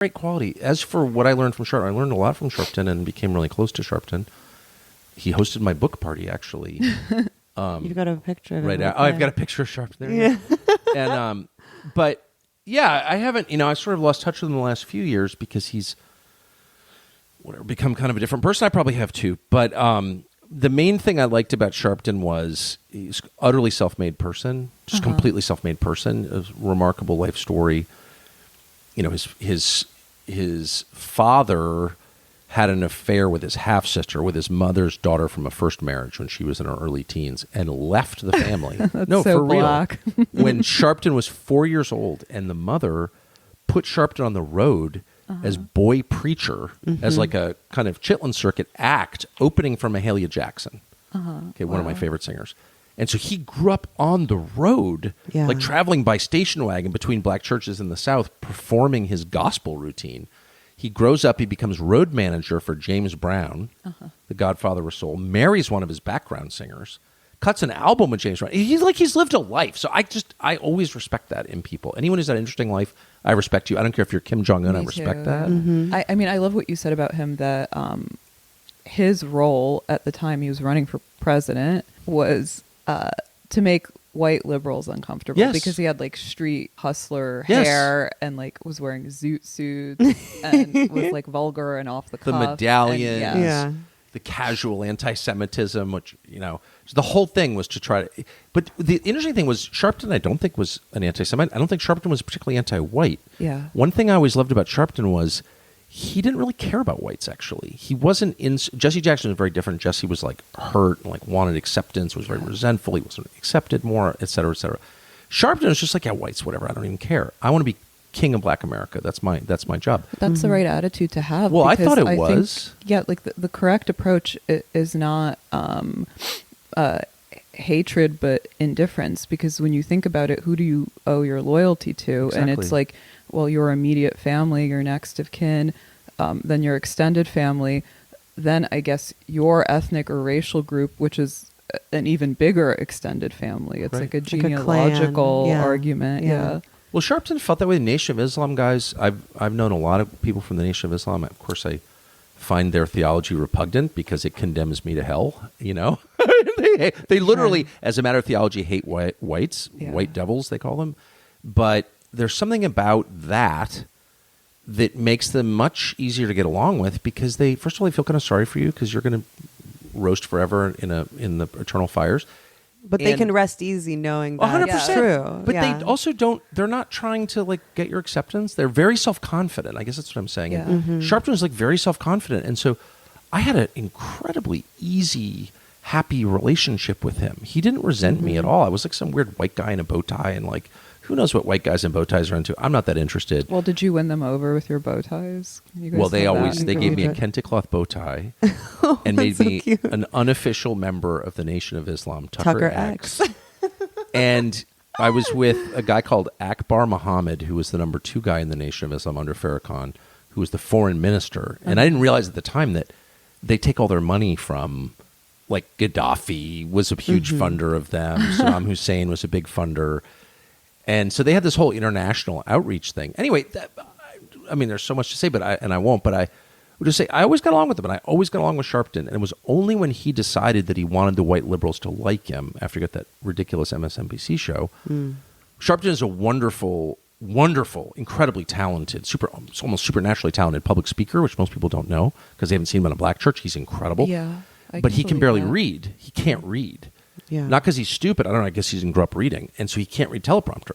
great quality. As for what I learned from Sharpton, I learned a lot from Sharpton and became really close to Sharpton. He hosted my book party, actually. You've got a picture of right it. I've got a picture of Sharpton there. Yeah. And but yeah, I haven't. I sort of lost touch with him in the last few years because he's become kind of a different person. I probably have too. But the main thing I liked about Sharpton was he's utterly self-made person, just completely self-made person. A remarkable life story. His father had an affair with his half-sister, with his mother's daughter from a first marriage when she was in her early teens, and left the family. That's so for real. black. When Sharpton was 4 years old, and the mother put Sharpton on the road as boy preacher, as like a kind of Chitlin Circuit act, opening for Mahalia Jackson. Okay, one of my favorite singers. And so he grew up on the road, like traveling by station wagon between black churches in the South, performing his gospel routine. He grows up, he becomes road manager for James Brown, the godfather of soul, marries one of his background singers, cuts an album with James Brown. He's lived a life. So I always respect that in people. Anyone who's had an interesting life, I respect you. I don't care if you're Kim Jong-un, I respect that. I mean, I love what you said about him, that his role at the time he was running for president was to make white liberals uncomfortable, because he had like street hustler hair and like was wearing zoot suits and was like vulgar and off the cuff. The medallions, and, the casual anti-Semitism, which, the whole thing was to try to... But the interesting thing was Sharpton, I don't think, was an anti-Semite. I don't think Sharpton was particularly anti-white. Yeah. One thing I always loved about Sharpton was he didn't really care about whites, actually. He wasn't in... Jesse Jackson was very different. Jesse was like hurt and like wanted acceptance, was very resentful. He wasn't accepted more, et cetera, et cetera. Sharpton was just like, yeah, whites, whatever. I don't even care. I want to be king of black America. That's my job. That's the right attitude to have. Well, I thought it was. Like the correct approach is not hatred, but indifference. Because when you think about it, who do you owe your loyalty to? Exactly. And it's like, well, your immediate family, your next of kin, then your extended family, then I guess your ethnic or racial group, which is an even bigger extended family. It's like a genealogical argument. Yeah. Well, Sharpton felt that way. The Nation of Islam guys, I've known a lot of people from the Nation of Islam. Of course, I find their theology repugnant because it condemns me to hell, they literally, as a matter of theology, hate whites, white devils, they call them. But there's something about that makes them much easier to get along with, because they, first of all, they feel kind of sorry for you because you're going to roast forever in the eternal fires. But they can rest easy knowing that 100%. it's true. But they also they're not trying to like get your acceptance. They're very self-confident. I guess that's what I'm saying. Yeah. Sharpton was like very self-confident. And so I had an incredibly easy, happy relationship with him. He didn't resent me at all. I was like some weird white guy in a bow tie, and like, who knows what white guys in bow ties are into. I'm not that interested. Well, did you win them over with your bow ties? Well, they gave me a kente cloth bow tie and made me an unofficial member of the Nation of Islam, Tucker X. And I was with a guy called Akbar Muhammad, who was the number 2 guy in the Nation of Islam under Farrakhan, who was the foreign minister. And I didn't realize at the time that they take all their money from, like, Gaddafi was a huge funder of them. Saddam Hussein was a big funder. And so they had this whole international outreach thing. Anyway, there's so much to say, but I won't. But I would just say I always got along with him, and I always got along with Sharpton. And it was only when he decided that he wanted the white liberals to like him after he got that ridiculous MSNBC show. Sharpton is a wonderful, wonderful, incredibly talented, almost supernaturally talented public speaker, which most people don't know because they haven't seen him in a black church. He's incredible. Yeah, but he can barely read. He can't read. Yeah. Not because he's stupid. I don't know. I guess he didn't grow up reading. And so he can't read teleprompter.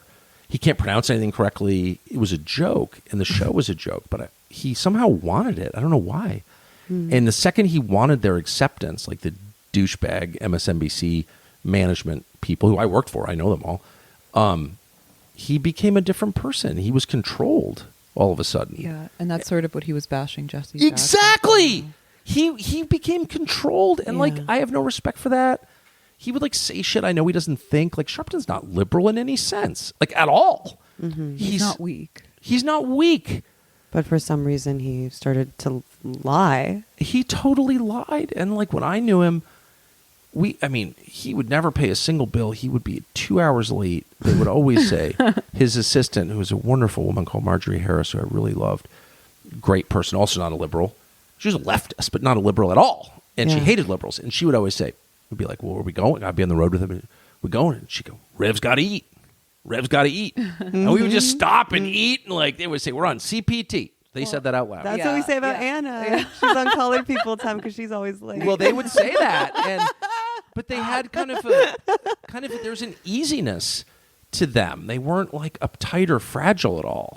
He can't pronounce anything correctly. It was a joke, and the show was a joke, but he somehow wanted it. I don't know why. And the second he wanted their acceptance, like the douchebag MSNBC management people who I worked for, I know them all, he became a different person. He was controlled all of a sudden. Yeah, and that's sort of what he was bashing Jesse Jackson. Exactly! He became controlled, and like, I have no respect for that. He would like say shit I know he doesn't think. Like, Sharpton's not liberal in any sense, like at all. He's not weak. He's not weak. But for some reason, he started to lie. He totally lied. And like when I knew him, he would never pay a single bill. He would be 2 hours late. They would always say his assistant, who was a wonderful woman called Marjorie Harris, who I really loved, great person, also not a liberal. She was a leftist, but not a liberal at all. And she Yeah. hated liberals. And she would always say, we'd be like, well, where are we going? I'd be on the road with him. We're going. And she'd go, Rev's got to eat. Rev's got to eat. And we would just stop and eat. And like they would say, we're on CPT. They said that out loud. That's what we say about Anna. She's on colored people time because she's always late. Well, they would say that, but they had kind of there's an easiness to them. They weren't like uptight or fragile at all.